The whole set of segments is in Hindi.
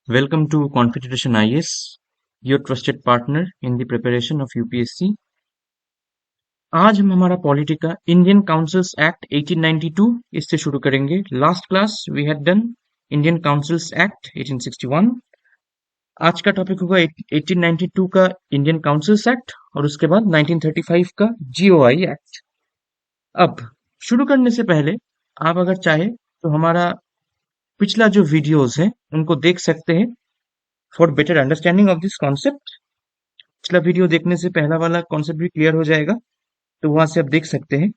Welcome to Confederation IAS, your trusted partner in the preparation of UPSC। आज हम हमारा पॉलिटी का इंडियन काउंसिल्स एक्ट 1892 इससे शुरू करेंगे। Last class we had done Indian councils act 1861। आज का टॉपिक होगा 1892 का इंडियन काउंसिल्स एक्ट और उसके बाद 1935 का जीओआई एक्ट। अब शुरू करने से पहले आप अगर चाहे तो हमारा पिछला जो वीडियोस है उनको देख सकते हैं for better understanding of this concept. पिछला वीडियो देखने से पहला वाला कॉन्सेप्ट भी क्लियर हो जाएगा, तो वहां से आप देख सकते हैं।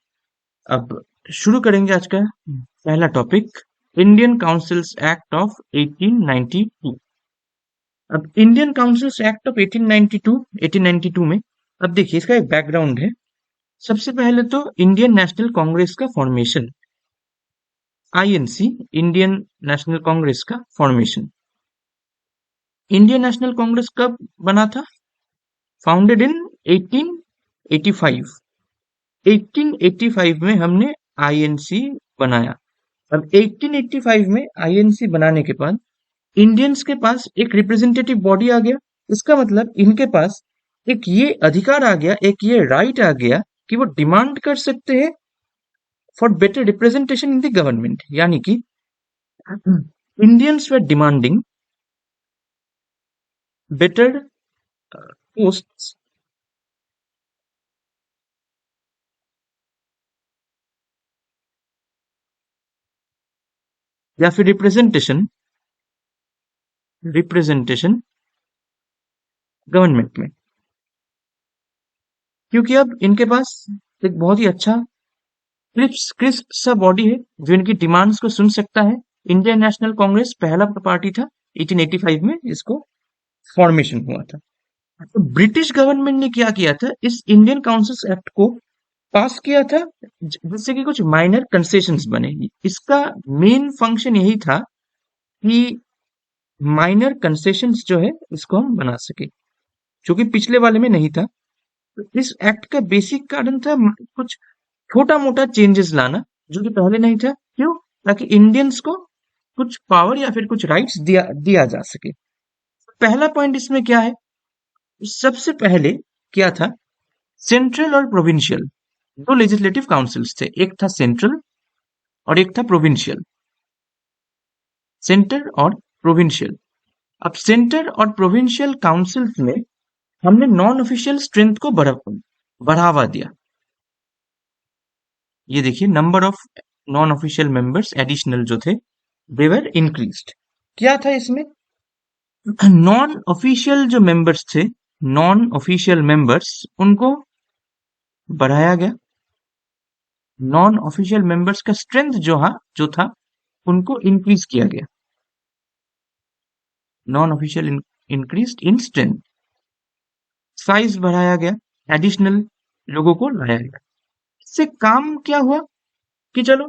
अब शुरू करेंगे आज का पहला topic, Indian councils act of 1892। अब इंडियन काउंसिल्स एक्ट ऑफ 1892 में अब देखिए इसका एक बैकग्राउंड है। सबसे पहले तो इंडियन नेशनल कांग्रेस का formation, INC, Indian national Congress का फॉर्मेशन। इंडियन नेशनल कांग्रेस कब बना था? Founded in 1885। 1885 में हमने आईएनसी बनाया। अब 1885 में आईएनसी बनाने के बाद इंडियंस के पास एक रिप्रेजेंटेटिव बॉडी आ गया। इसका मतलब इनके पास एक ये अधिकार आ गया, एक ये राइट आ गया कि वो डिमांड कर सकते हैं for better representation in the government. यानी कि Indians were demanding better post या फिर रिप्रेजेंटेशन गवर्नमेंट में, क्योंकि अब इनके पास एक बहुत ही अच्छा क्रिस्प सा बॉडी है जो इनकी डिमांड्स को सुन सकता है। इंडियन नेशनल कांग्रेस पहला पार्टी था, 1885 में इसको फॉर्मेशन हुआ था। तो ब्रिटिश गवर्नमेंट ने क्या किया था, इस इंडियन काउंसिल्स एक्ट को पास किया था जिससे कि कुछ माइनर कंसेशंस बने। इसका मेन फंक्शन यही था कि माइनर कंसेशंस जो है इसको हम बना सके, जो कि पिछले वाले में नहीं था। तो इस एक्ट का बेसिक कारण था कुछ छोटा मोटा चेंजेस लाना जो कि पहले नहीं था। क्यों? ताकि इंडियंस को कुछ पावर या फिर कुछ राइट्स दिया जा सके। पहला पॉइंट इसमें क्या है, सबसे पहले क्या था, सेंट्रल और प्रोविंशियल दो लेजिस्लेटिव काउंसिल्स थे। एक था सेंट्रल और एक था प्रोविंशियल। सेंटर और प्रोविंशियल। अब सेंटर और प्रोविंशियल काउंसिल्स में हमने नॉन ऑफिशियल स्ट्रेंथ को बढ़ावा दिया। ये देखिए, number of non official members additional जो थे दे वर इंक्रीज्ड। क्या था इसमें, नॉन ऑफिशियल जो मेंबर्स थे, नॉन ऑफिशियल मेंबर्स उनको बढ़ाया गया। नॉन ऑफिशियल मेंबर्स का स्ट्रेंथ जो था उनको इंक्रीज किया गया। Non official increase in strength. Size बढ़ाया गया, एडिशनल लोगों को लाया गया। इससे काम क्या हुआ कि चलो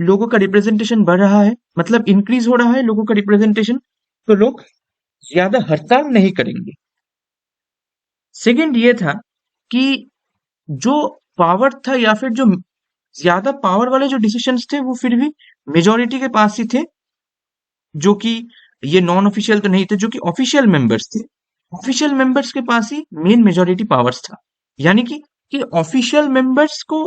लोगों का रिप्रेजेंटेशन बढ़ रहा है, मतलब इंक्रीज हो रहा है लोगों का रिप्रेजेंटेशन, तो लोग ज्यादा हड़ताल नहीं करेंगे। सेकंड ये था कि जो पावर था या फिर जो ज्यादा पावर वाले जो डिसीजंस थे वो फिर भी मेजोरिटी के पास ही थे, जो कि ये नॉन ऑफिशियल तो नहीं थे, जो कि ऑफिशियल मेंबर्स थे। ऑफिशियल मेंबर्स के पास ही मेन मेजोरिटी पावर्स था। यानी कि ऑफिशियल मेंबर्स को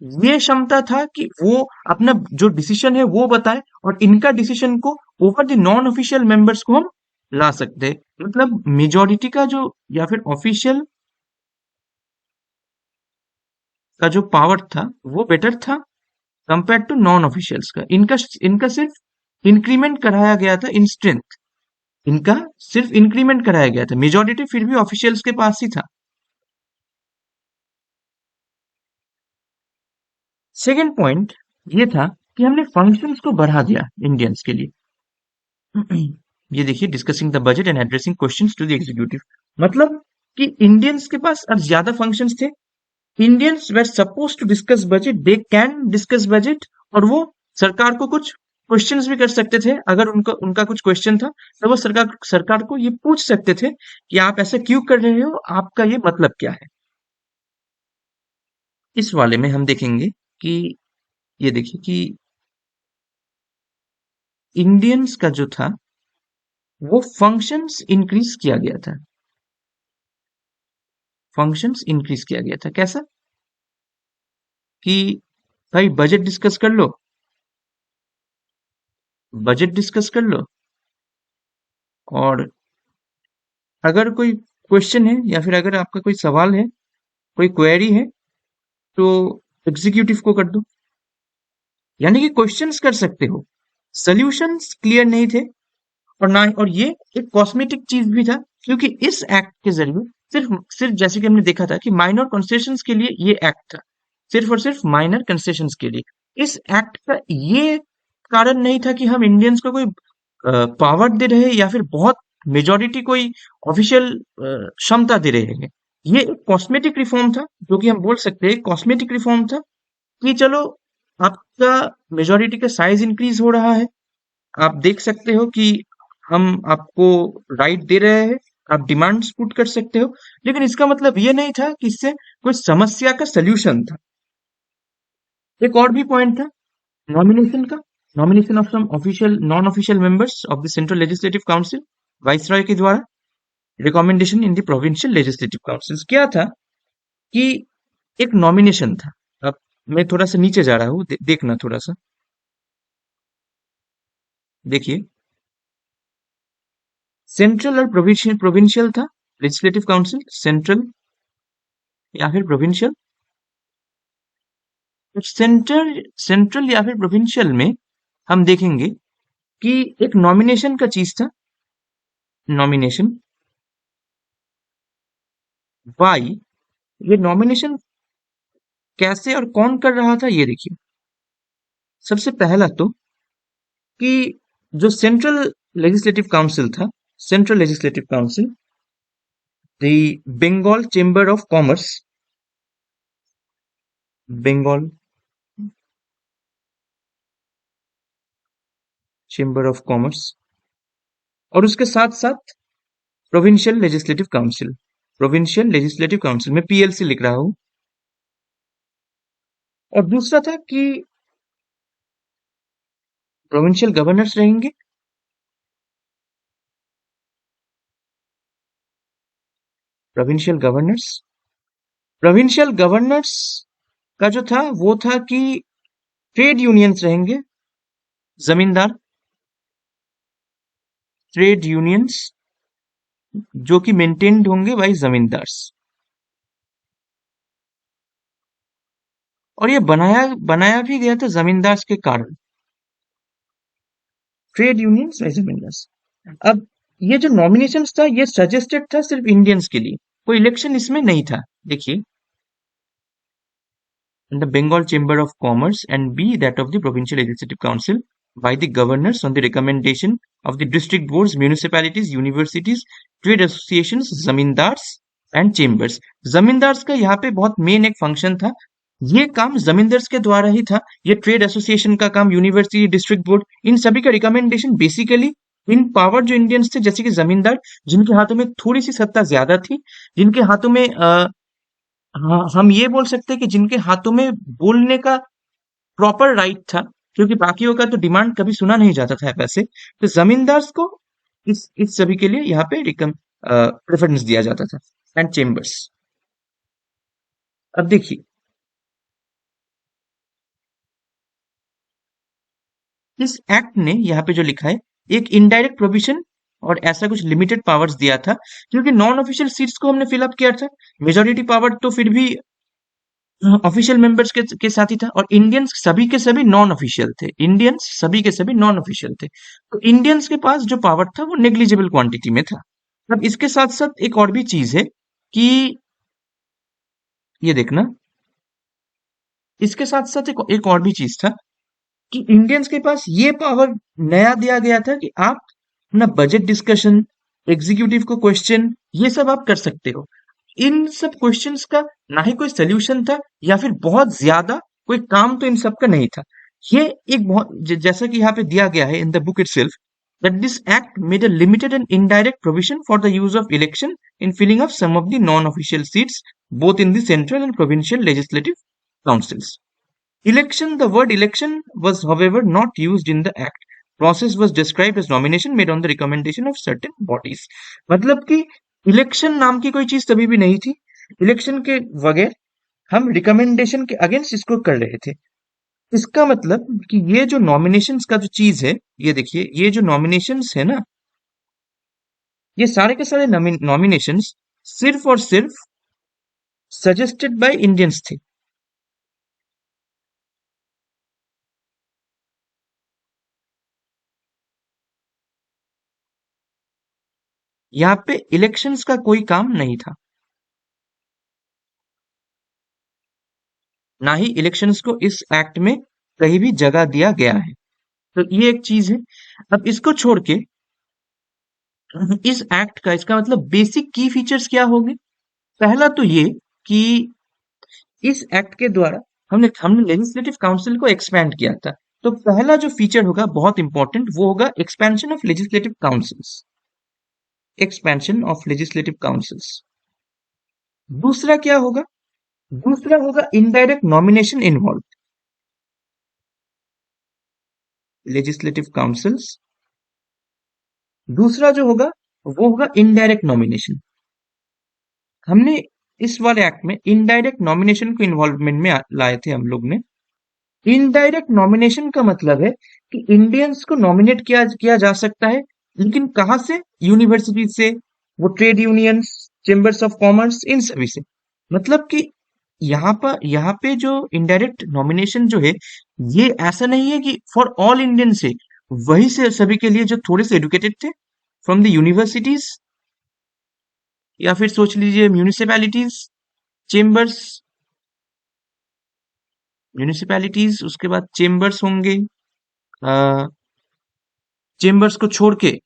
ये क्षमता था कि वो अपना जो डिसीजन है वो बताए और इनका डिसीजन को over the non official members को हम ला सकते। मतलब मेजोरिटी का जो या फिर ऑफिशियल का जो पावर था वो बेटर था कंपेयर टू नॉन ऑफिशियल्स का। इनका सिर्फ इंक्रीमेंट कराया गया था इन स्ट्रेंथ। इनका सिर्फ इंक्रीमेंट कराया गया था, मेजोरिटी फिर भी ऑफिशियल्स के पास ही था। सेकेंड पॉइंट ये था कि हमने फंक्शंस को बढ़ा दिया इंडियंस के लिए। ये देखिए, discussing the budget and addressing questions to the executive. मतलब कि इंडियंस के पास अब ज्यादा फंक्शंस थे। Indians were suppose to discuss budget, they can discuss budget, और वो सरकार को कुछ क्वेश्चंस भी कर सकते थे। अगर उनका उनका कुछ क्वेश्चन था तो वो सरकार को ये पूछ सकते थे कि आप ऐसा क्यों कर रहे हो, आपका ये मतलब क्या है। इस वाले में हम देखेंगे कि ये देखिए कि इंडियंस का जो था वो फंक्शंस इंक्रीज किया गया था। फंक्शंस इंक्रीज किया गया था कैसा कि भाई बजट डिस्कस कर लो, बजट डिस्कस कर लो, और अगर कोई क्वेश्चन है या फिर अगर आपका कोई सवाल है, कोई क्वेरी है, तो एग्जीक्यूटिव को कर दो। यानी कि क्वेश्चंस कर सकते हो, सॉल्यूशंस क्लियर नहीं थे। और ना और ये एक कॉस्मेटिक चीज भी था, क्योंकि इस एक्ट के जरिए सिर्फ सिर्फ जैसे कि हमने देखा था कि माइनर कंसेशंस के लिए ये एक्ट था, सिर्फ और सिर्फ माइनर कंसेशंस के लिए। इस एक्ट का ये कारण नहीं था कि हम इंडियंस को कोई पावर दे रहे हैं या फिर बहुत मेजोरिटी कोई ऑफिशियल क्षमता दे रहे हैं। ये एक कॉस्मेटिक रिफॉर्म था, जो कि हम बोल सकते हैं कॉस्मेटिक रिफॉर्म था, कि चलो आपका मेजोरिटी का साइज इंक्रीज हो रहा है, आप देख सकते हो कि हम आपको राइट दे रहे हैं, आप डिमांड्स पुट कर सकते हो। लेकिन इसका मतलब ये नहीं था कि इससे कोई समस्या का सल्यूशन था। एक और भी पॉइंट था नॉमिनेशन का, nomination of some official non official members of the central legislative council viceroy के द्वारा, recommendation in the provincial legislative councils. क्या था कि एक नॉमिनेशन था। अब मैं थोड़ा सा नीचे जा रहा हूँ, देखना थोड़ा सा, देखिए, सेंट्रल और प्रोविंशियल, प्रोविंशियल था लेजिस्लेटिव काउंसिल, सेंट्रल या फिर प्रोविंशियल। तो सेंट्रल सेंट्रल या फिर प्रोविंशियल में हम देखेंगे कि एक नॉमिनेशन का चीज था, नॉमिनेशन बाई। ये नॉमिनेशन कैसे और कौन कर रहा था, ये देखिए। सबसे पहला तो कि जो सेंट्रल लेजिस्लेटिव काउंसिल था, central legislative council, the Bengal chamber of commerce, Bengal chamber of commerce, और उसके साथ साथ provincial legislative council, provincial legislative council में पीएलसी लिख रहा हूं। और दूसरा था कि प्रोविंशियल गवर्नर्स रहेंगे, प्रोविंशियल गवर्नर्स, प्रोविंशियल गवर्नर्स का जो था वो था कि ट्रेड यूनियंस रहेंगे, जमींदार, ट्रेड यूनियंस जो कि मेंटेन्ड होंगे बाई जमींदार्स। और ये बनाया बनाया भी गया था जमींदार्स के कारण, ट्रेड यूनियंस बाई जमींदार्स। अब ये जो नॉमिनेशंस था ये सजेस्टेड था सिर्फ इंडियंस के लिए, कोई इलेक्शन इसमें नहीं था। देखिए, in the Bengal Chamber of Commerce, and B, that of the Provincial Legislative Council by the governors on the recommendation of the district boards, municipalities, universities, trade associations, zamindars and chambers. Zamindars का यहाँ पे बहुत मेन एक फंक्शन था, ये काम जमींदार्स के द्वारा ही था। ये ट्रेड एसोसिएशन का काम, यूनिवर्सिटी, डिस्ट्रिक्ट बोर्ड, इन सभी का रिकमेंडेशन बेसिकली इन पावर जो इंडियंस थे, जैसे कि जमींदार, जिनके हाथों में थोड़ी सी सत्ता ज्यादा थी, जिनके हाथों में हाँ, हम ये बोल सकते हैं कि जिनके हाथों में बोलने का प्रॉपर राइट था, क्योंकि बाकियों का तो डिमांड कभी सुना नहीं जाता था वैसे। तो जमींदार को इस सभी के लिए यहाँ पे प्रेफरेंस दिया जाता था, एंड चेम्बर्स। अब देखिए, इस एक्ट ने यहाँ पे जो लिखा है, एक इनडायरेक्ट प्रोविजन और ऐसा कुछ लिमिटेड पावर्स दिया था, क्योंकि नॉन ऑफिशियल सीट्स को हमने फिलअप किया था, मेजोरिटी पावर तो फिर भी ऑफिशियल मेंबर्स के साथ ही था। और इंडियंस सभी के सभी नॉन ऑफिशियल थे, इंडियंस सभी के सभी नॉन ऑफिशियल थे। तो इंडियंस के पास जो पावर था वो नेग्लिजिबल क्वांटिटी में था। अब इसके साथ साथ एक और भी चीज है कि ये देखना, इसके साथ साथ एक और भी चीज था कि इंडियंस के पास ये पावर नया दिया गया था कि आप अपना बजट डिस्कशन, एग्जीक्यूटिव को क्वेश्चन, ये सब आप कर सकते हो। इन सब क्वेश्चंस का ना ही कोई सोल्यूशन था या फिर बहुत ज्यादा कोई काम तो इन सब का नहीं था। ये एक बहुत जैसा कि यहाँ पे दिया गया है in the book itself, that this act made a limited and indirect provision for the use of election in filling up some of the non-official seats both in the central and provincial legislative councils. Election, the word election was however not used in the act. process was described as nomination made on the recommendation of certain bodies. मतलब कि इलेक्शन नाम की कोई चीज तभी भी नहीं थी, इलेक्शन के बगैर हम रिकमेंडेशन के अगेंस्ट इसको कर रहे थे। इसका मतलब कि ये जो नॉमिनेशंस का जो चीज है, ये देखिए, ये जो नॉमिनेशंस है ना, ये सारे के सारे नॉमिनेशंस सिर्फ और सिर्फ सजेस्टेड बाय इंडियंस थे। यहाँ पे इलेक्शंस का कोई काम नहीं था, ना ही इलेक्शंस को इस एक्ट में कहीं भी जगह दिया गया है। तो ये एक चीज है। अब इसको छोड़ के इस एक्ट का, इसका मतलब बेसिक की फीचर्स क्या होंगे? पहला तो ये कि इस एक्ट के द्वारा हमने हमने लेजिस्लेटिव काउंसिल को एक्सपैंड किया था। तो पहला जो फीचर होगा बहुत इंपॉर्टेंट, वो होगा expansion of legislative councils. Expansion of legislative councils. दूसरा क्या होगा? दूसरा होगा indirect nomination involve legislative councils. दूसरा जो होगा वो होगा इनडायरेक्ट नॉमिनेशन। हमने इस वाले एक्ट में इनडायरेक्ट नॉमिनेशन को इन्वॉल्वमेंट में लाए थे हम लोग ने। इनडायरेक्ट नॉमिनेशन का मतलब है कि इंडियंस को नॉमिनेट किया किया जा सकता है, लेकिन कहाँ से? यूनिवर्सिटी से, वो trade unions, chambers of commerce, इन सभी से। मतलब कि यहाँ पे जो इनडायरेक्ट नॉमिनेशन जो है, ये ऐसा नहीं है कि फॉर ऑल इंडियन से, वही से सभी के लिए जो थोड़े से एडुकेटेड थे फ्रॉम द यूनिवर्सिटीज, या फिर सोच लीजिए म्यूनिसिपैलिटीज, चेंबर्स, म्यूनिसिपैलिटीज, उसके बाद चेंबर्स होंगे, चेंबर्स को छोड़ के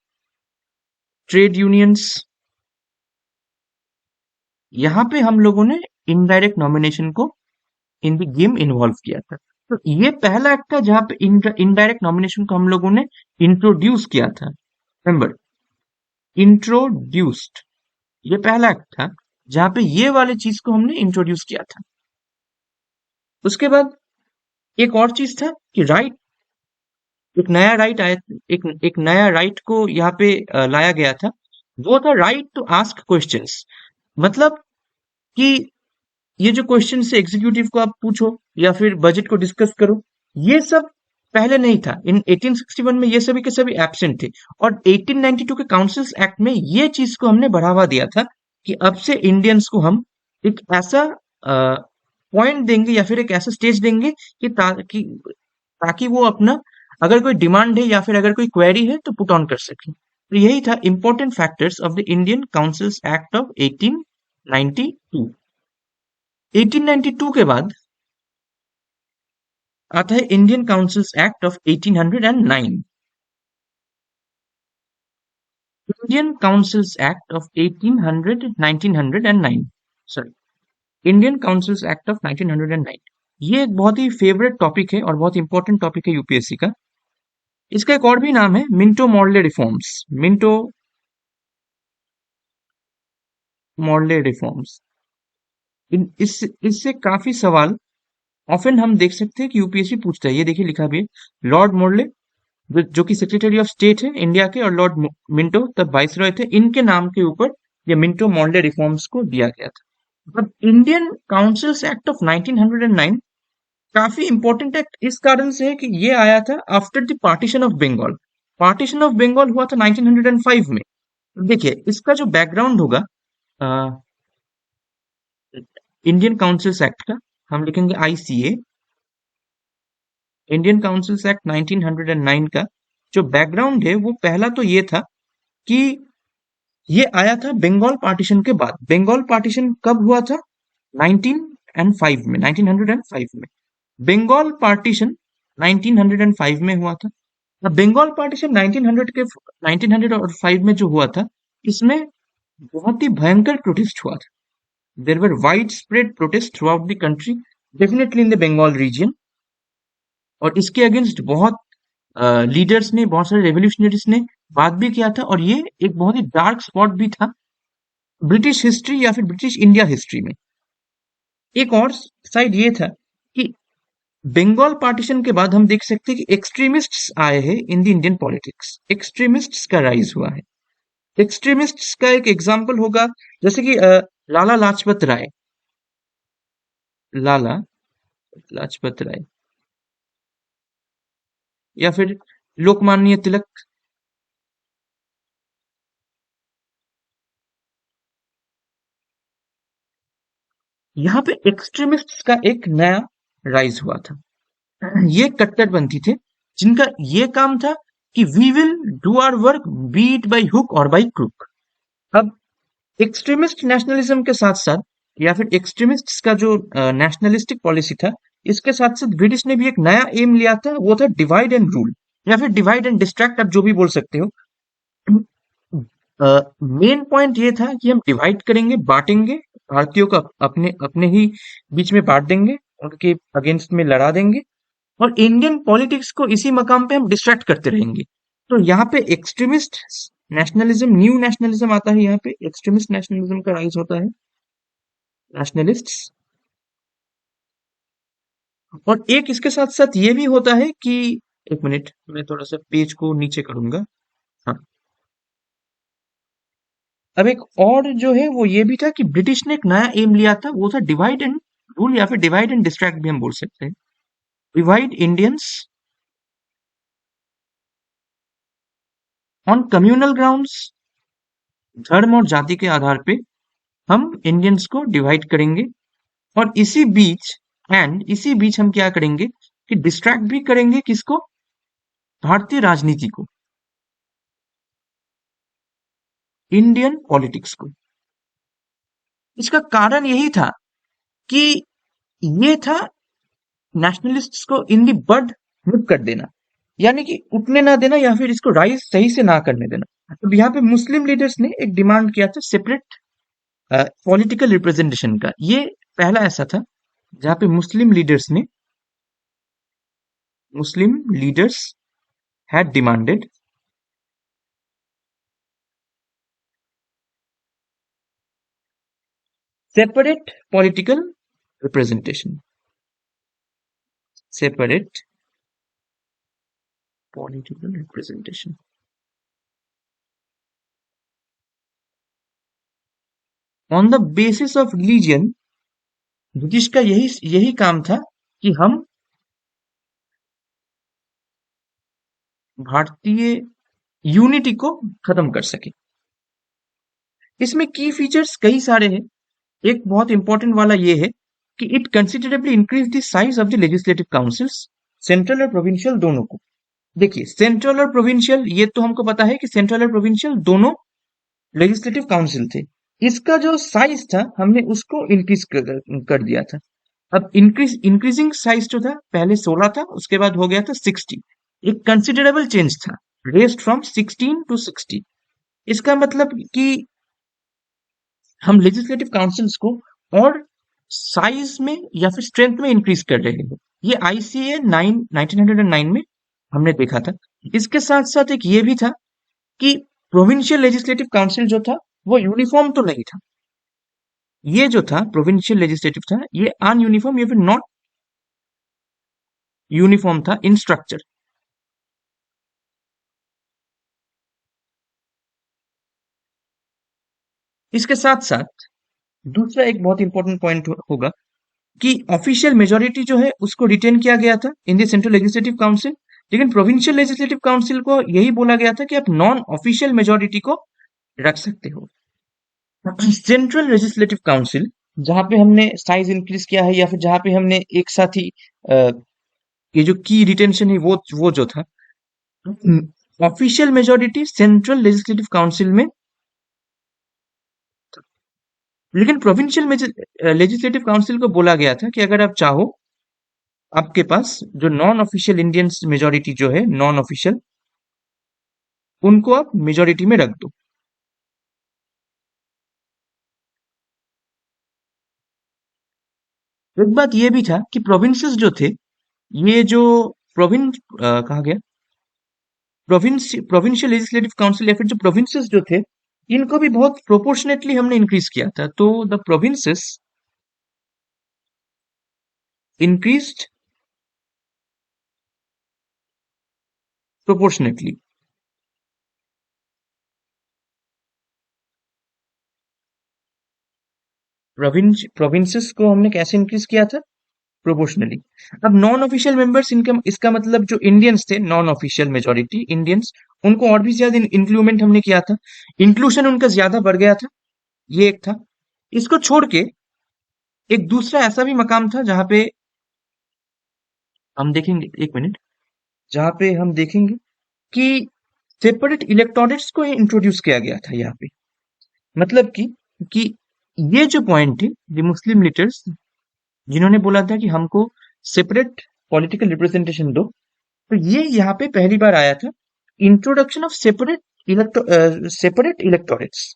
ट्रेड यूनियंस। यहाँ पे हम लोगों ने इनडायरेक्ट नॉमिनेशन को इन द गेम इन्वॉल्व किया था। तो ये पहला एक्ट था जहां पे इनडायरेक्ट नॉमिनेशन को हम लोगों ने इंट्रोड्यूस किया था। रिमेंबर, इंट्रोड्यूस्ड, ये पहला एक्ट था जहां पे ये वाली चीज को हमने इंट्रोड्यूस किया था। उसके बाद एक और चीज था कि राइट, एक नया राइट आया, एक नया राइट को यहाँ पे लाया गया था। वो था राइट टू आस्क क्वेश्चंस। मतलब कि ये जो क्वेश्चन है एग्जीक्यूटिव को आप पूछो या फिर बजट को डिस्कस करो, ये सब पहले नहीं था। इन 1861 में ये सभी के सभी एब्सेंट थे, और 1892 के काउंसिल्स एक्ट में ये चीज को हमने बढ़ावा दिया था कि अब से इंडियंस को हम एक ऐसा पॉइंट देंगे या फिर एक ऐसा स्टेज देंगे कि ताकि वो अपना, अगर कोई डिमांड है या फिर अगर कोई क्वेरी है तो पुट ऑन कर सके। तो यही था important factors of the Indian councils act of 1892। 1892 के बाद आता है Indian councils act of 1809। Indian councils act of 1909, sorry, Indian councils act of 1909। ये एक बहुत ही फेवरेट टॉपिक है और बहुत इंपॉर्टेंट टॉपिक है यूपीएससी का। इसका एक और भी नाम है Minto Morley reforms. Minto Morley reforms. इससे काफी सवाल ऑफन हम देख सकते हैं कि यूपीएससी पूछता है। ये देखिए लिखा भी है, लॉर्ड मॉर्ले जो कि सेक्रेटरी ऑफ स्टेट है इंडिया के, और लॉर्ड मिंटो तब वाइसरॉय थे, इनके नाम के ऊपर ये मिंटो मॉर्ले रिफॉर्म्स को दिया गया था। अब इंडियन काउंसिल्स एक्ट ऑफ 1909 काफी इंपॉर्टेंट एक्ट इस कारण से है कि ये आया था after the partition of Bengal. Partition of Bengal हुआ था 1905 में। देखिए इसका जो बैकग्राउंड होगा इंडियन काउंसिल्स एक्ट का, हम लिखेंगे आईसीए, इंडियन काउंसिल्स एक्ट 1909 का जो बैकग्राउंड है वो पहला तो ये था कि ये आया था बंगाल पार्टीशन के बाद। बंगाल पार्टीशन कब हुआ था? 1905 में, 1905 में बंगाल पार्टीशन 1905 में हुआ था। अब बंगाल पार्टीशन 1905 में जो हुआ था, इसमें बहुत ही भयंकर प्रोटेस्ट हुआ था। There were widespread protest throughout the country, definitely in the Bengal region. और इसके अगेंस्ट बहुत लीडर्स ने, बहुत सारे रेवोल्यूशनरीज ने बात भी किया था, और ये एक बहुत ही डार्क स्पॉट भी था ब्रिटिश हिस्ट्री या फिर ब्रिटिश इंडिया हिस्ट्री में। एक और साइड ये था कि बंगाल पार्टीशन के बाद हम देख सकते हैं कि एक्सट्रीमिस्ट्स आए हैं इन द इंडियन पॉलिटिक्स, एक्सट्रीमिस्ट्स का राइज हुआ है। एक्सट्रीमिस्ट्स का एक एग्जाम्पल होगा जैसे कि लाला लाजपत राय, लाला लाजपत राय, या फिर लोकमान्य तिलक। यहाँ पे एक्सट्रीमिस्ट्स का एक नया राइज हुआ था। ये कट्टरपंथी थे जिनका ये काम था कि we will do our work be it by hook और बाई क्रुक। अब एक्सट्रीमिस्ट नेशनलिज्म के साथ साथ या फिर एक्सट्रीमिस्ट्स का जो नेशनलिस्टिक पॉलिसी था, इसके साथ साथ ब्रिटिश ने भी एक नया एम लिया था, वो था डिवाइड एंड रूल या फिर डिवाइड एंड डिस्ट्रैक्ट, आप जो भी बोल सकते हो। मेन पॉइंट ये था कि हम डिवाइड करेंगे, बांटेंगे, भारतीयों को अपने अपने ही बीच में बांट देंगे, उनके अगेंस्ट में लड़ा देंगे, और इंडियन पॉलिटिक्स को इसी मकाम पे हम डिस्ट्रैक्ट करते रहेंगे। तो यहाँ पे एक्सट्रीमिस्ट नेशनलिज्म, न्यू नेशनलिज्म आता है, यहाँ पे एक्सट्रीमिस्ट नेशनलिज्म का राइज होता है, नेशनलिस्ट्स। और एक इसके साथ साथ ये भी होता है कि, एक मिनट मैं थोड़ा सा पेज को नीचे करूंगा। हाँ, अब एक और जो है वो ये भी था कि ब्रिटिश ने एक नया एम लिया था, वो था डिवाइड एंड रूल या फिर डिवाइड एंड डिस्ट्रैक्ट भी हम बोल सकते हैं। Divide Indians on communal grounds, धर्म और जाति के आधार पे हम इंडियंस को डिवाइड करेंगे, और इसी बीच हम क्या करेंगे कि डिस्ट्रैक्ट भी करेंगे किसको, भारतीय राजनीति को, इंडियन पॉलिटिक्स को। इसका कारण यही था कि ये था नेशनलिस्ट्स को इन दी बड निप कर देना, यानी कि उठने ना देना या फिर इसको राइज सही से ना करने देना। तो यहाँ पे मुस्लिम लीडर्स ने एक डिमांड किया था सेपरेट पॉलिटिकल रिप्रेजेंटेशन का। ये पहला ऐसा था जहाँ पे मुस्लिम leaders had demanded separate political representation, separate political representation on the basis of religion। British का यही यही काम था कि हम भारतीय यूनिटी को खत्म कर सके। इसमें की फीचर्स कई सारे हैं। एक बहुत इंपॉर्टेंट वाला ये है कि it considerably increase the size of the legislative councils, central और प्रोविंशियल दोनों को। देखिए, सेंट्रल और प्रोविंशियल, ये तो हमको पता है कि सेंट्रल और प्रोविंशियल दोनों लेजिस्लेटिव काउंसिल थे। इसका जो साइज था हमने उसको इंक्रीज कर दिया था। अब इंक्रीजिंग साइज जो था, पहले 16 था, उसके बाद हो गया था 60। एक कंसिडरेबल चेंज था, रेस्ड फ्रॉम 16 टू 60। इसका मतलब कि हम लेजिस्लेटिव काउंसिल्स को और साइज में या फिर स्ट्रेंथ में इंक्रीज कर रहे हैं। ये आईसीए 1909 में हमने देखा था। इसके साथ साथ एक ये भी था कि प्रोविंशियल लेजिस्लेटिव काउंसिल जो था वो यूनिफॉर्म तो नहीं था। ये जो था प्रोविंशियल लेजिस्लेटिव था, ये अनयूनिफॉर्म या फिर नॉट यूनिफॉर्म था इन स्ट्रक्चर। इसके साथ साथ दूसरा एक बहुत इंपॉर्टेंट पॉइंट होगा कि ऑफिशियल मेजोरिटी जो है उसको रिटेन किया गया था in the central legislative council, लेकिन प्रोविंशियल लेजिस्लेटिव काउंसिल को यही बोला गया था कि आप नॉन ऑफिशियल मेजोरिटी को रख सकते हो। सेंट्रल लेजिस्लेटिव काउंसिल, जहां पे हमने साइज इंक्रीज किया है या फिर जहां पे हमने एक साथ ही ये जो की रिटेंशन है वो जो था, official majority central legislative council में, लेकिन प्रोविंशियल लेजिस्लेटिव काउंसिल को बोला गया था कि अगर आप चाहो, आपके पास जो नॉन ऑफिशियल इंडियंस मेजोरिटी जो है, नॉन ऑफिशियल, उनको आप मेजोरिटी में रख दो। एक बात ये भी था कि प्रोविंसेस जो थे, ये जो प्रोविंस कहा गया, प्रोविंशियल लेजिस्लेटिव काउंसिल या फिर जो प्रोविंसेस जो थे, इनको भी बहुत प्रोपोर्शनेटली हमने इंक्रीज किया था। तो the provinces increased proportionately. Provinces को हमने कैसे इंक्रीज किया था? प्रोपोर्शनली। अब नॉन ऑफिशियल मेंबर्स, इनका इसका मतलब जो इंडियंस थे, नॉन ऑफिशियल मेजोरिटी इंडियंस, उनको और भी ज्यादा इंक्लूमेंट हमने किया था, इंक्लूशन उनका ज्यादा बढ़ गया था। ये एक था। इसको छोड़ के एक दूसरा ऐसा भी मकाम था जहां पे हम देखेंगे, एक मिनट, जहां पे हम देखेंगे कि सेपरेट इलेक्टोरेट्स को इंट्रोड्यूस किया गया था यहाँ पे। मतलब कि ये जो पॉइंट थे, द मुस्लिम लीडर्स जिन्होंने बोला था कि हमको सेपरेट पॉलिटिकल रिप्रेजेंटेशन दो, तो ये यहाँ पे पहली बार आया था, इंट्रोडक्शन ऑफ सेपरेट इलेक्टोरेट्स।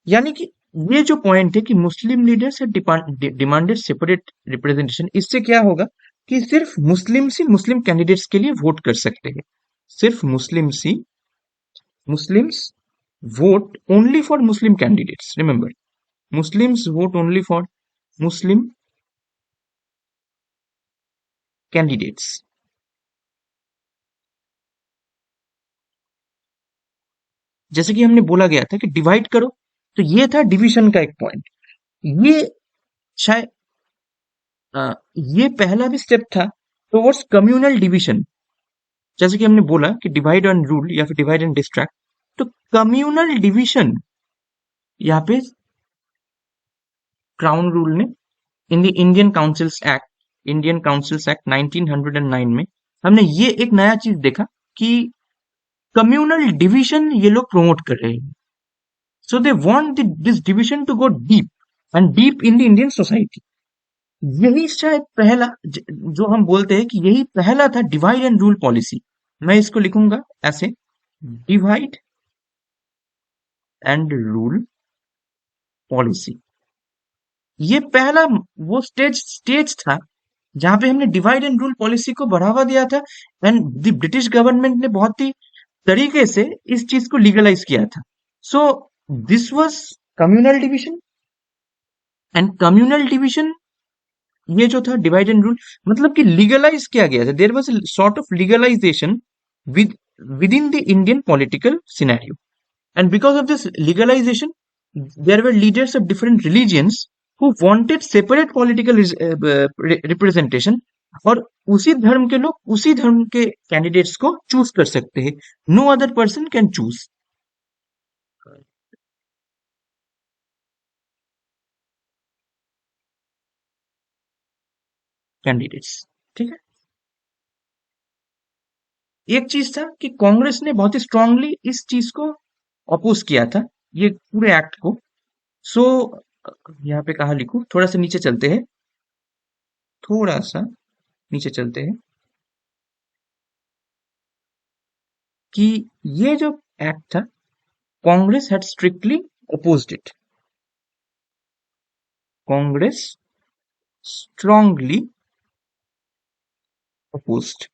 यानी कि ये जो पॉइंट है कि मुस्लिम लीडर्स डिमांडेड सेपरेट रिप्रेजेंटेशन, इससे क्या होगा कि सिर्फ मुस्लिम्स ही मुस्लिम कैंडिडेट्स के लिए वोट कर सकते हैं। सिर्फ Muslims vote only for Muslim candidates. Remember, Muslims vote only for Muslim candidates. जैसे कि हमने बोला गया था कि डिवाइड करो, तो ये था डिवीजन का एक पॉइंट। ये शायद ये पहला भी स्टेप था टुवर्ड्स कम्युनल डिवीजन। जैसे कि हमने बोला कि डिवाइड एंड रूल या फिर डिवाइड एंड डिस्ट्रैक्ट, तो कम्युनल डिवीजन यहाँ पे क्राउन रूल ने इन द इंडियन काउंसिल्स एक्ट 1909 में हमने ये एक नया चीज देखा कि कम्युनल डिवीजन ये लोग प्रमोट कर रहे हैं। So they want this division to go deep and deep in the Indian society. यही शायद पहला जो हम बोलते हैं कि यही पहला था डिवाइड एंड रूल पॉलिसी। मैं इसको लिखूंगा ऐसे, डिवाइड एंड रूल पॉलिसी। ये पहला वो स्टेज था जहां पे हमने डिवाइड एंड रूल पॉलिसी को बढ़ावा दिया था, एंड द ब्रिटिश गवर्नमेंट ने बहुत ही तरीके से इस चीज को लीगलाइज किया था। सो this was communal division, and communal division ये जो था डिवाइड एंड रूल, मतलब कि लीगलाइज किया गया था। There was a sort of legalisation with within the Indian political scenario. And because of this legalization, there were leaders of different religions who wanted separate political representation, और उसी धर्म के लोग उसी धर्म के कैंडिडेट्स को चूज कर सकते हैं। No other person can choose candidates. ठीक है। एक चीज था कि कांग्रेस ने बहुत ही स्ट्रांगली इस चीज को अपोज किया था, ये पूरे एक्ट को। सो यहाँ पे कहा लिखूं, थोड़ा सा नीचे चलते हैं, थोड़ा सा नीचे चलते हैं, कि ये जो एक्ट था, Congress had strictly opposed it. Congress strongly opposed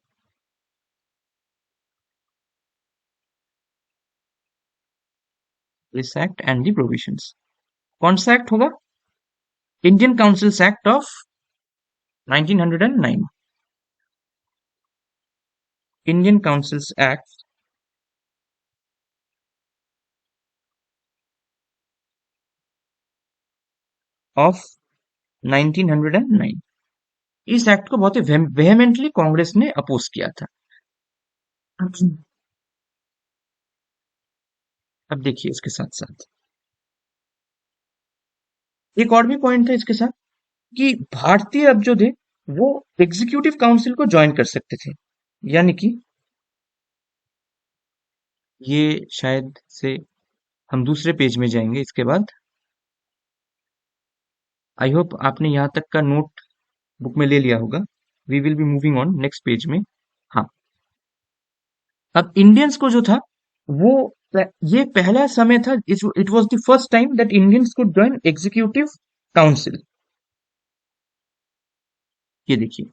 this act and the provisions. कौन सा एक्ट होगा? Indian councils act of 1909। Indian councils act of 1909। इस एक्ट को बहुत ही वेहेमेंटली कांग्रेस ने अपोज किया था। अब देखिए इसके साथ साथ एक और भी पॉइंट था इसके साथ, कि भारतीय अब जो थे वो एग्जीक्यूटिव काउंसिल को ज्वाइन कर सकते थे। यानी कि ये शायद से हम दूसरे पेज में जाएंगे इसके बाद। आई होप आपने यहाँ तक का नोट बुक में ले लिया होगा। We will be moving on next page में। हाँ, अब इंडियंस को जो था वो ये पहला समय था, it was the first time that Indians could join executive council. ये देखिए,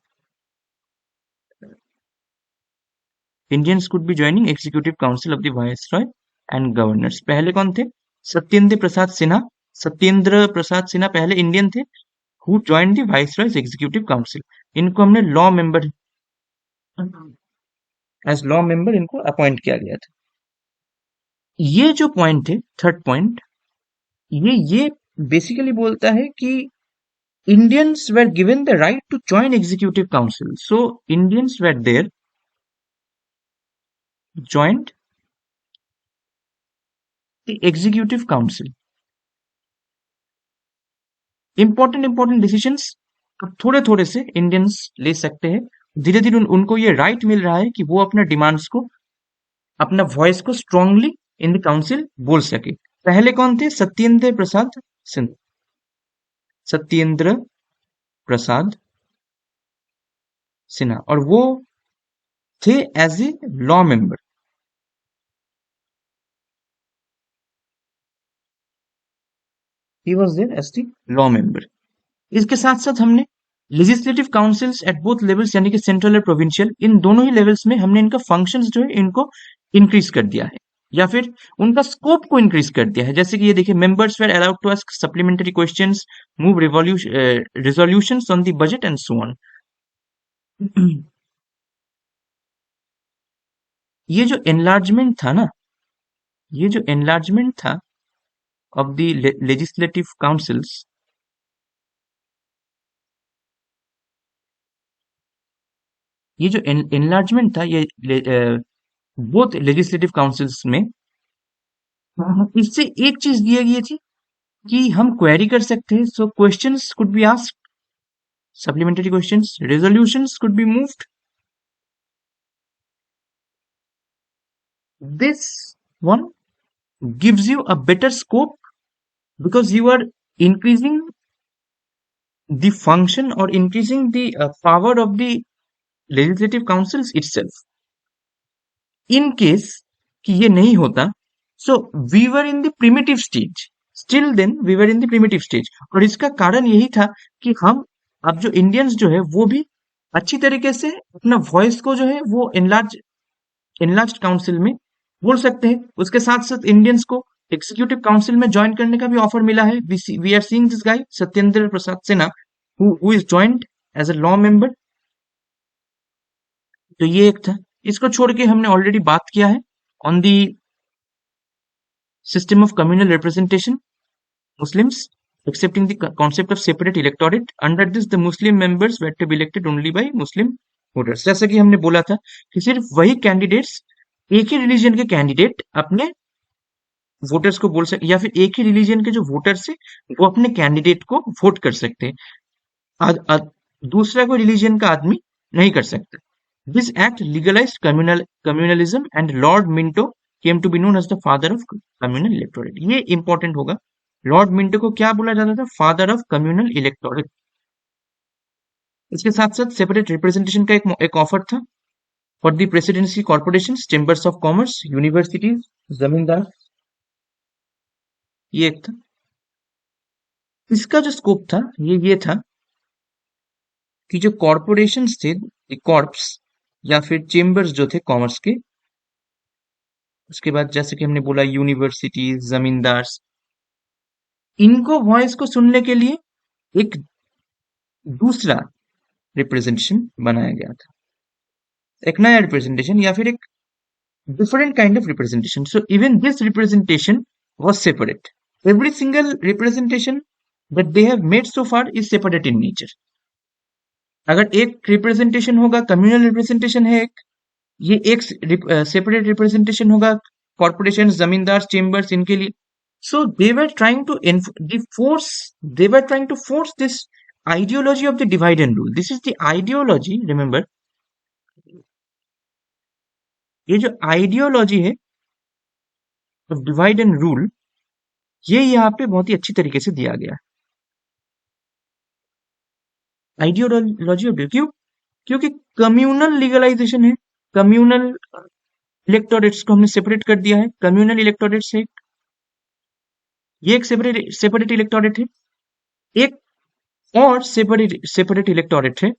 Indians could be joining executive council of the viceroy and governors. पहले कौन थे? सत्येंद्र प्रसाद सिन्हा। सत्येंद्र प्रसाद सिन्हा पहले इंडियन थे who join the viceroy's executive council. इनको हमने law member as law member इनको अपॉइंट किया गया था। ये जो पॉइंट है, थर्ड पॉइंट, ये बेसिकली बोलता है कि Indians were given the right to join executive council. So Indians were there joint the executive council. Important decisions थोड़े थोड़े से इंडियंस ले सकते हैं। धीरे धीरे उनको ये राइट मिल रहा है कि वो अपना डिमांड्स को, अपना वॉइस को स्ट्रांगली इन द काउंसिल बोल सके। पहले कौन थे? सत्येंद्र प्रसाद सिंह, सत्येंद्र प्रसाद सिन्हा, और वो थे as a law member. He was there as the law member. इसके साथ साथ हमने legislative councils at both levels, यानी कि सेंट्रल और प्रोविंशियल, इन दोनों ही लेवल्स में हमने इनका फंक्शंस जो है इनको इंक्रीज कर दिया है, या फिर उनका स्कोप को इंक्रीज कर दिया है। जैसे कि ये देखिए, members were allowed to ask supplementary questions, move resolutions on the budget and so on. ये जो एनलार्जमेंट था ना, ये जो एनलार्जमेंट था ऑफ द लेजिस्लेटिव काउंसिल्स, ये जो एनलार्जमेंट था, ये बोथ लेजिस्लेटिव काउंसिल्स में, इससे एक चीज दी गई थी कि हम क्वेरी कर सकते हैं। सो questions could be asked, supplementary questions, resolutions could be moved. This one gives you a better scope because you are increasing the function or increasing the power of the legislative councils itself. In case कि ये नहीं होता, so we were in the primitive stage, still then we were in the primitive stage, और इसका कारण यही था कि हम, अब जो इंडियंस जो है वो भी अच्छी तरीके से अपना वॉइस को जो है वो इनलार्ज काउंसिल में बोल सकते हैं। उसके साथ साथ इंडियंस को एग्जीक्यूटिव काउंसिल में ज्वाइन करने का भी ऑफर मिला है। We are seeing this guy Satyendra Prasad Sinha who is joint as a law member. तो ये एक था। इसको छोड़ के हमने ऑलरेडी बात किया है on the system of communal representation, Muslims accepting the concept of separate electorate. Under this, the Muslim members were to be elected only by Muslim voters. जैसा कि हमने बोला था कि सिर्फ वही कैंडिडेट्स, एक ही रिलीजन के कैंडिडेट अपने वोटर्स को बोल सकते, या फिर एक ही रिलीजन के जो वोटर्स है वो अपने कैंडिडेट को वोट कर सकते हैं, दूसरा कोई रिलीजन का आदमी नहीं कर सकता। This act legalised communalism and Lord Minto came to be known as the father of communal electorate. ये इंपॉर्टेंट होगा। लॉर्ड मिंटो को क्या बोला जाता था? Father of communal electorate. इसके साथ साथ सेपरेट रिप्रेजेंटेशन का एक ऑफर था for the presidency, corporation, chambers of commerce, universities, जमींदार, ये एक था। इसका जो स्कोप था ये था कि जो कॉर्पोरेशंस थे, कॉर्प्स या फिर चेंबर्स जो थे कॉमर्स के, उसके बाद जैसे कि हमने बोला यूनिवर्सिटीज, जमींदार, इनको वॉइस को सुनने के लिए एक दूसरा रिप्रेजेंटेशन बनाया गया था, एक नया रिप्रेजेंटेशन या फिर एक different kind of representation. So even this representation was separate. Every single representation that they have made so far is separate in nature. अगर एक रिप्रेजेंटेशन होगा, कम्युनल रिप्रेजेंटेशन है एक, ये एक सेपरेट रिप्रेजेंटेशन होगा कॉर्पोरेशन, जमींदार, चेंबर्स, इनके लिए। So they were trying to force this ideology of the divide and rule. This is the ideology, remember, ये जो ideology है of divide and rule, ये यहाँ पे बहुत ही अच्छी तरीके से दिया गया है। आइडियोलॉजी ऑफ, क्योंकि कम्युनल लीगलाइजेशन है, कम्युनल इलेक्टोरेट्स को हमने सेपरेट कर दिया है। कम्युनल इलेक्टोरेट्स है, ये एक सेपरेट इलेक्टोरेट है, एक और सेपरेट इलेक्टोरेट है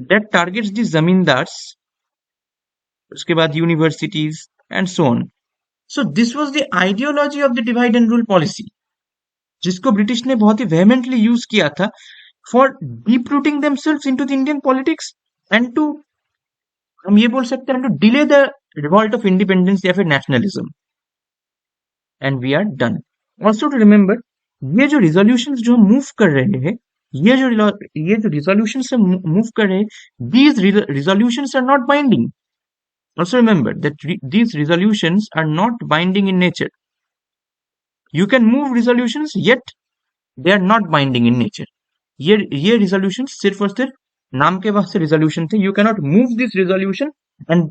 दैट टारगेट्स द जमींदार्स, उसके बाद universities and so on. So this was the ideology of the divide and rule policy, जिसको ब्रिटिश ने बहुत ही वेहेमेंटली यूज किया था for deep rooting themselves into the Indian politics and to हम ये बोल सकते हैं to delay the revolt of independence या फिर nationalism, and we are done. Also to remember, ये जो रिजोल्यूशंस जो हम मूव कर रहे हैं, ये जो रिजोल्यूशंस हम मूव कर रहे हैं, these resolutions are not binding. Also remember that these resolutions are not binding in nature. You can move resolutions yet they are not binding in nature. ये रिजोल्यूशन सिर्फ और सिर्फ नाम के वास्ते रिजोल्यूशन थे। You cannot move this resolution, and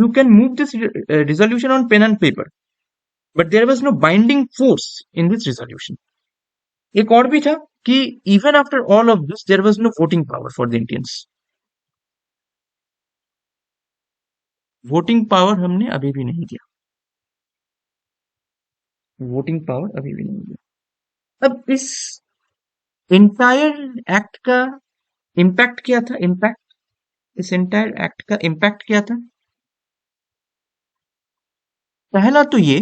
you can move this resolution on pen and paper, but there was no binding force in this resolution. एक और भी था कि even after all of this there was no voting power for the Indians. Voting power हमने अभी भी नहीं दिया, वोटिंग पावर अभी भी नहीं दिया। अब इस एंटायर एक्ट का इम्पैक्ट क्या था? इस एंटायर एक्ट का इम्पैक्ट क्या था? पहला तो ये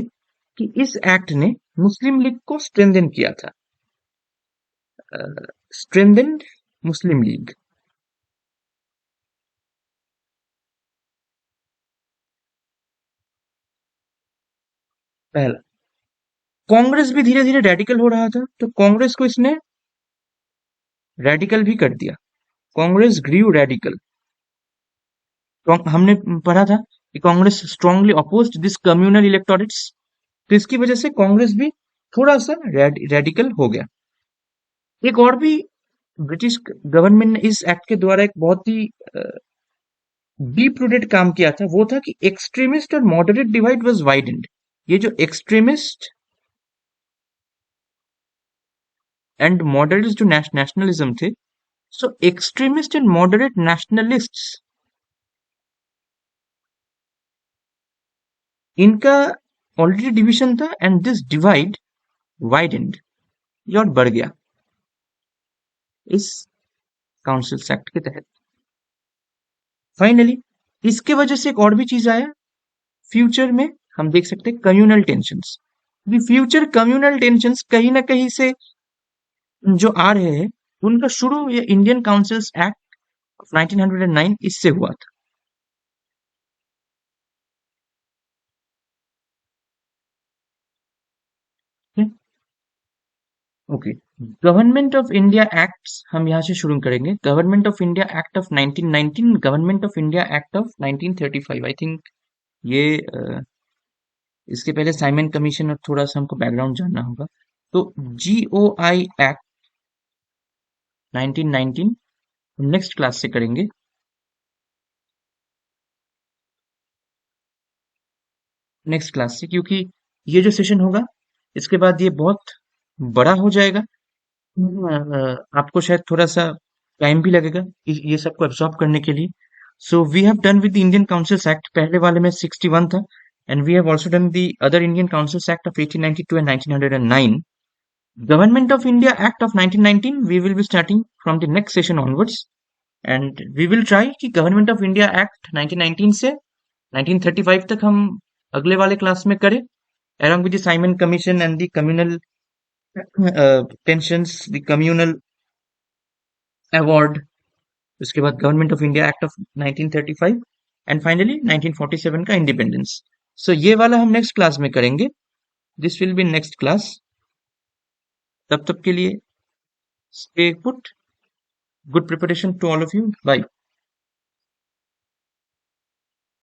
कि इस एक्ट ने मुस्लिम लीग को स्ट्रेंथन किया था। स्ट्रेंथेंड मुस्लिम लीग। पहला, कांग्रेस भी धीरे धीरे रेडिकल हो रहा था, तो कांग्रेस को इसने रेडिकल भी कर दिया। Congress grew radical. हमने पढ़ा था कि Congress strongly opposed this communal electorates, तो इसकी वजह से कांग्रेस भी थोड़ा सा रेडिकल हो गया। एक और भी ब्रिटिश गवर्नमेंट ने इस एक्ट के द्वारा एक बहुत ही डीप रूटेड काम किया था, वो था कि एक्सट्रीमिस्ट और मॉडरेट डिवाइड वाज वाइडेंड। ये जो एक्सट्रीमिस्ट एंड मॉडरेट जो नेशनलिज्म थे, सो एक्सट्रीमिस्ट एंड मॉडरेट नेशनलिस्ट्स, इनका ऑलरेडी डिवीजन था, एंड दिस डिवाइड वाइडेंड, ये और बढ़ गया इस काउंसिल एक्ट के तहत। फाइनली इसके वजह से एक और भी चीज आया फ्यूचर में, हम देख सकते हैं communal tensions. Future communal tensions कहीं ना कहीं से जो आ रहे हैं, उनका शुरू ये इंडियन काउंसिल्स एक्ट ऑफ 1909 इससे हुआ था। Okay, government of India acts हम यहाँ से शुरू करेंगे। Government of India act of 1919, government of India act of 1935। I think ये इसके पहले साइमन कमीशन और थोड़ा सा हमको बैकग्राउंड जानना होगा। तो GOI एक्ट 1919 नेक्स्ट क्लास से करेंगे। नेक्स्ट क्लास से, क्योंकि ये जो सेशन होगा इसके बाद ये बहुत बड़ा हो जाएगा। आपको शायद थोड़ा सा टाइम भी लगेगा ये सबको एब्सॉर्ब करने के लिए। So we have done with the Indian councils act, पहले वाले में 61 था, and we have also done the other Indian councils act of 1892 and 1909। Government of India act of 1919 we will be starting from the next session onwards, and we will try कि गवर्नमेंट ऑफ इंडिया एक्ट 1919 से 1935 तक हम अगले वाले क्लास में करें, along with the Simon Commission and the communal pensions, the communal award, उसके बाद government of India act of 1935, and finally 1947 का इंडिपेंडेंस। सो ये वाला हम नेक्स्ट क्लास में करेंगे। This will be next class. तब तक के लिए stay put, good preparation to all of you, bye.